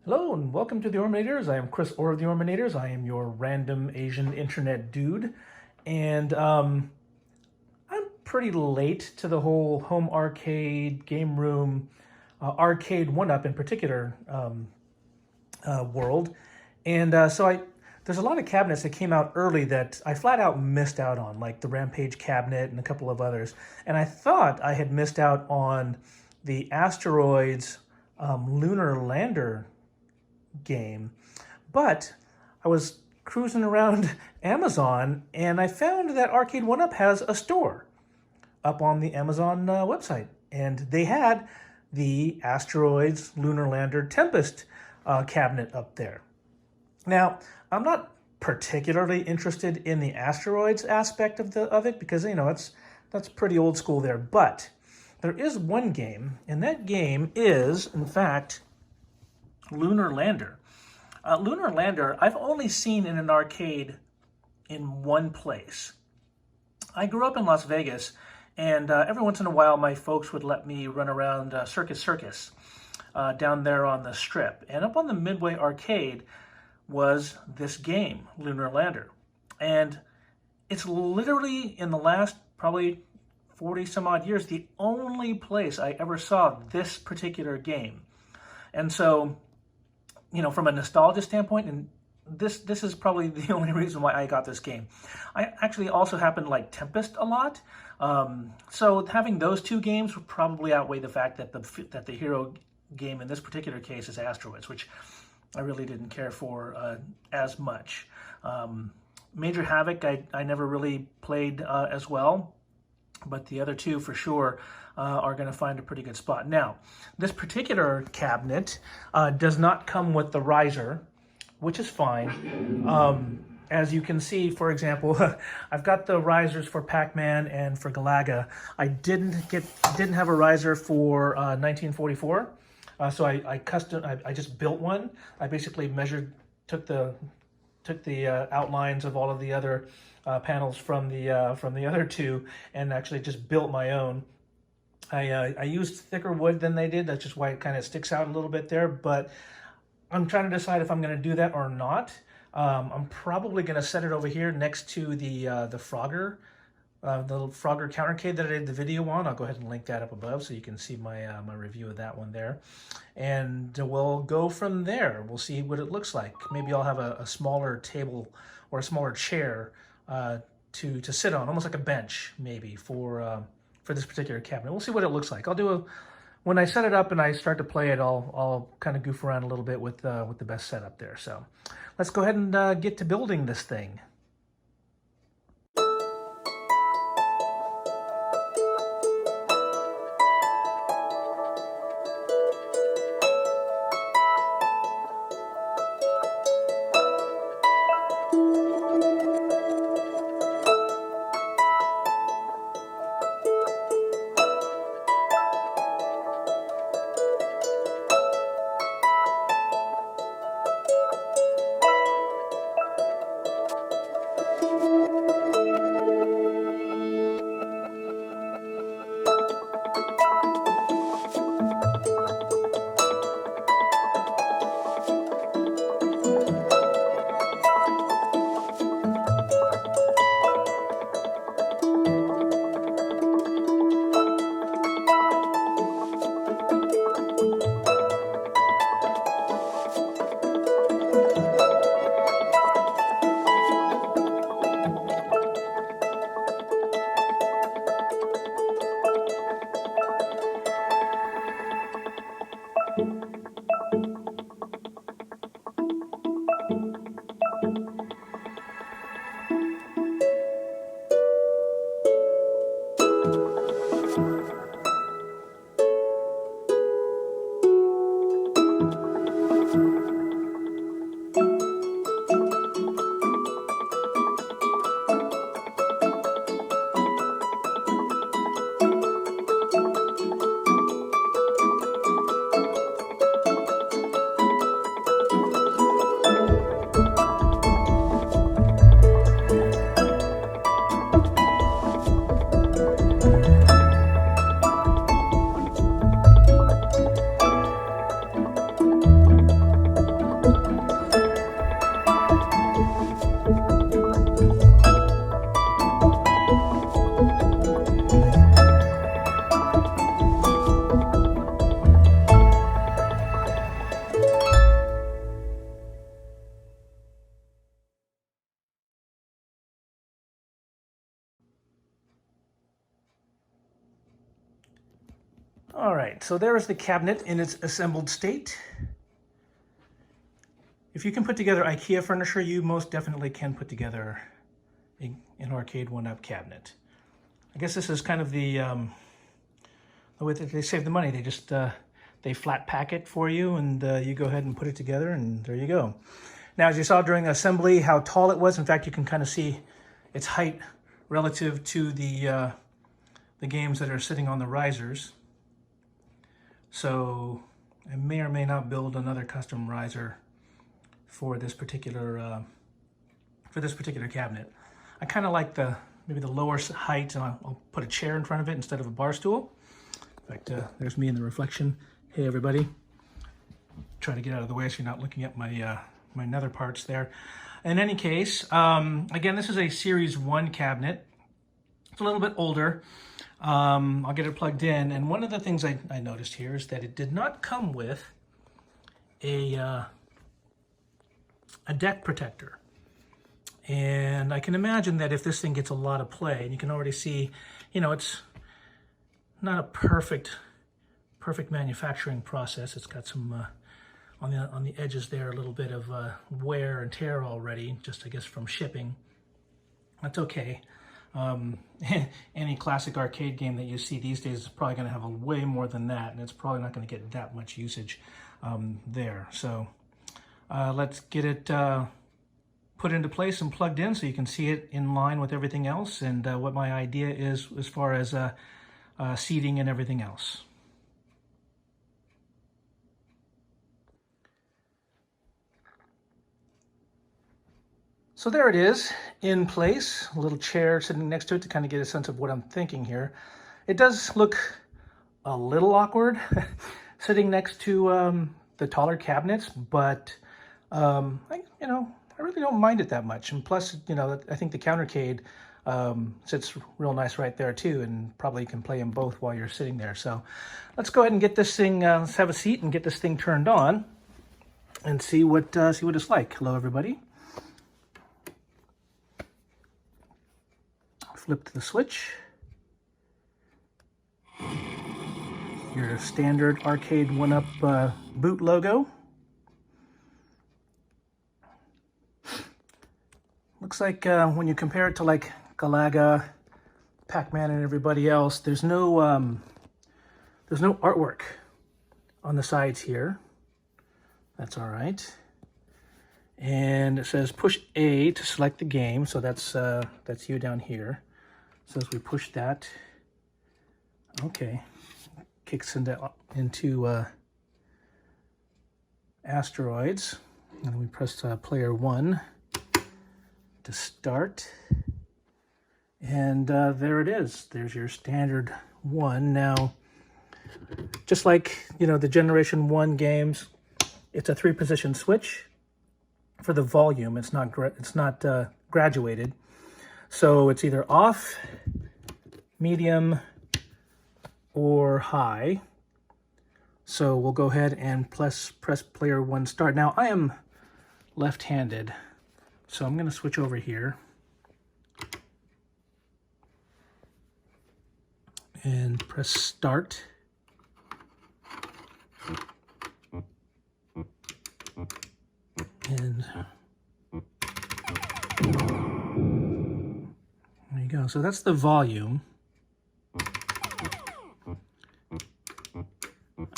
Hello and welcome to the Orminators. I am Chris Orr of the Orminators. I am your random Asian internet dude. And I'm pretty late to the whole home arcade, game room, Arcade1Up in particular world. And there's a lot of cabinets that came out early that I flat out missed out on, like the Rampage cabinet and a couple of others. And I thought I had missed out on the Asteroids lunar lander game, but I was cruising around Amazon and I found that Arcade1Up has a store up on the Amazon website, and they had the Asteroids Lunar Lander Tempest cabinet up there. Now, I'm not particularly interested in the asteroids aspect of it because that's pretty old school there, but there is one game, and that game is, in fact, Lunar Lander. Lunar Lander, I've only seen in an arcade in one place. I grew up in Las Vegas, and every once in a while my folks would let me run around Circus down there on the Strip. And up on the Midway Arcade was this game, Lunar Lander. And it's literally, in the last probably 40 some odd years, the only place I ever saw this particular game. And so, from a nostalgia standpoint, and this is probably the only reason why I got this game. I actually also happen to like Tempest a lot, so having those two games would probably outweigh the fact that the hero game in this particular case is Asteroids, which I really didn't care for as much. Major Havoc I never really played as well, but the other two for sure are going to find a pretty good spot. Now, this particular cabinet does not come with the riser, which is fine. As you can see, for example, I've got the risers for Pac-Man and for Galaga. I didn't have a riser for 1944, so I just built one. I basically took the outlines of all of the other panels from the other two, and actually just built my own. I used thicker wood than they did. That's just why it kind of sticks out a little bit there. But I'm trying to decide if I'm going to do that or not. I'm probably going to set it over here next to the Frogger, the Frogger countercade that I did the video on. I'll go ahead and link that up above so you can see my my review of that one there. And we'll go from there. We'll see what it looks like. Maybe I'll have a smaller table or a smaller chair to sit on, almost like a bench maybe for this particular cabinet. We'll see what it looks like. When I set it up and I start to play it, I'll kind of goof around a little bit with the best setup there. So let's go ahead and get to building this thing. All right, so there is the cabinet in its assembled state. If you can put together IKEA furniture, you most definitely can put together an Arcade1Up cabinet. I guess this is kind of the way that they save the money. They just they flat pack it for you, and you go ahead and put it together, and there you go. Now, as you saw during assembly, how tall it was. In fact, you can kind of see its height relative to the games that are sitting on the risers. So I may or may not build another custom riser for this particular cabinet. I kind of like maybe the lower height, and I'll put a chair in front of it instead of a bar stool. In fact, there's me in the reflection. Hey, everybody. Try to get out of the way so you're not looking at my my nether parts there. In any case, again, this is a Series 1 cabinet. It's a little bit older. I'll get it plugged in. And one of the things I noticed here is that it did not come with a deck protector. And I can imagine that if this thing gets a lot of play, and you can already see, you know, it's not a perfect manufacturing process. It's got some on the edges there, a little bit of wear and tear already, just I guess from shipping. That's okay. Any classic arcade game that you see these days is probably going to have a way more than that, and it's probably not going to get that much usage there. So let's get it put into place and plugged in so you can see it in line with everything else, and what my idea is as far as seating and everything else. So there it is, in place, a little chair sitting next to it to kind of get a sense of what I'm thinking here. It does look a little awkward sitting next to the taller cabinets, but I really don't mind it that much. And plus, I think the countercade sits real nice right there too, and probably can play them both while you're sitting there. So let's go ahead and get this thing, let's have a seat and get this thing turned on and see what it's like. Hello, everybody. Flip to the switch. Your standard Arcade1Up boot logo. Looks like when you compare it to like Galaga, Pac-Man, and everybody else, there's no artwork on the sides here. That's all right. And it says push A to select the game, so that's you down here. So as we push that, okay, kicks into Asteroids, and then we press player 1 to start, and there it is. There's your standard 1. Now, just like the Generation 1 games, it's a 3-position switch for the volume. It's not graduated. So it's either off, medium, or high. So we'll go ahead and press player 1 start. Now I am left-handed, so I'm going to switch over here and press start. And there you go. So that's the volume.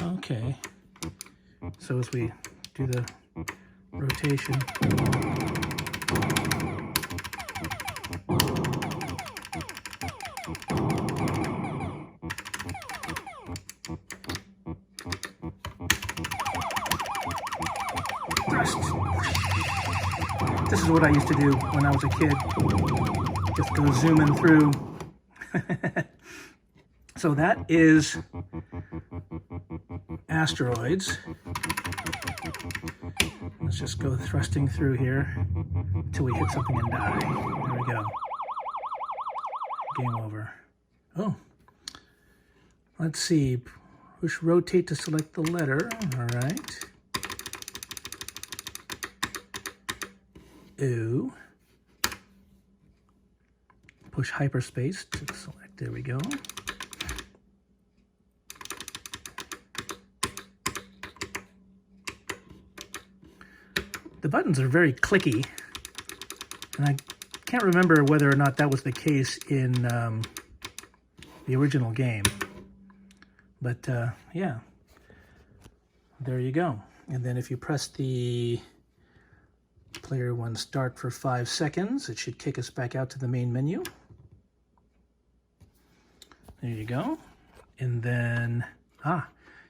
Okay. So as we do the rotation, this is what I used to do when I was a kid. Just go zooming through. So that is Asteroids. Let's just go thrusting through here until we hit something and die. There we go. Game over. Oh. Let's see. Push rotate to select the letter. All right. O. Push hyperspace to select. There we go. the buttons are very clicky, and I can't remember whether or not that was the case in the original game. But yeah, there you go. And then if you press the player 1 start for 5 seconds, it should kick us back out to the main menu. There you go. And then,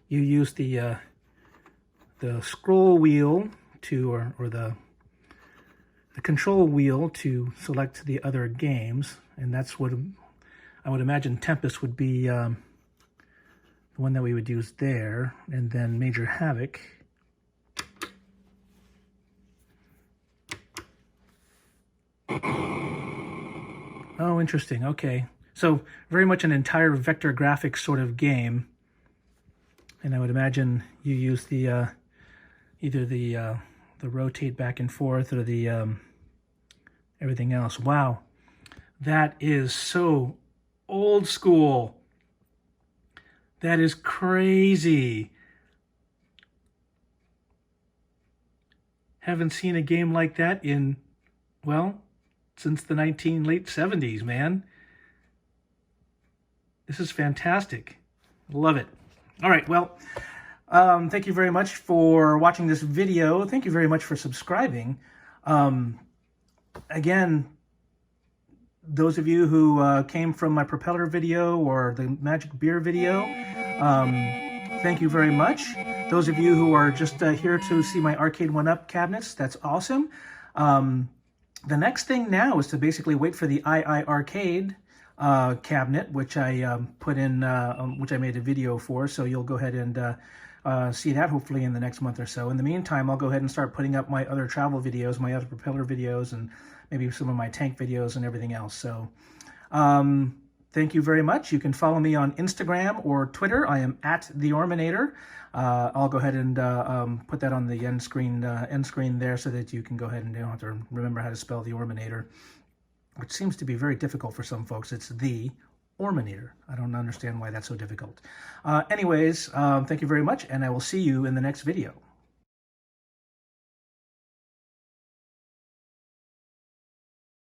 you use the scroll wheel to, or the control wheel to select the other games. And that's what I would imagine Tempest would be the one that we would use there. And then Major Havoc. Oh, interesting. Okay. So very much an entire vector graphics sort of game. And I would imagine you use the either the rotate back and forth or the everything else. Wow. That is so old school. That is crazy. Haven't seen a game like that in, well, since the late 70s, man. This is fantastic. Love it. All right, well, thank you very much for watching this video. Thank you very much for subscribing. Again, those of you who came from my propeller video or the magic beer video, thank you very much. Those of you who are just here to see my Arcade1Up cabinets, that's awesome. The next thing now is to basically wait for the Arcade cabinet, which I put in, which I made a video for, so you'll go ahead and see that hopefully in the next month or so. In the meantime, I'll go ahead and start putting up my other travel videos, my other propeller videos, and maybe some of my tank videos and everything else. So thank you very much. You can follow me on Instagram or Twitter. I am at the Orminator. I'll go ahead and put that on the end screen there so that you can go ahead and you don't have to remember how to spell the Orminator, which seems to be very difficult for some folks. It's the Orminator. I don't understand why that's so difficult. Anyways, thank you very much, and I will see you in the next video.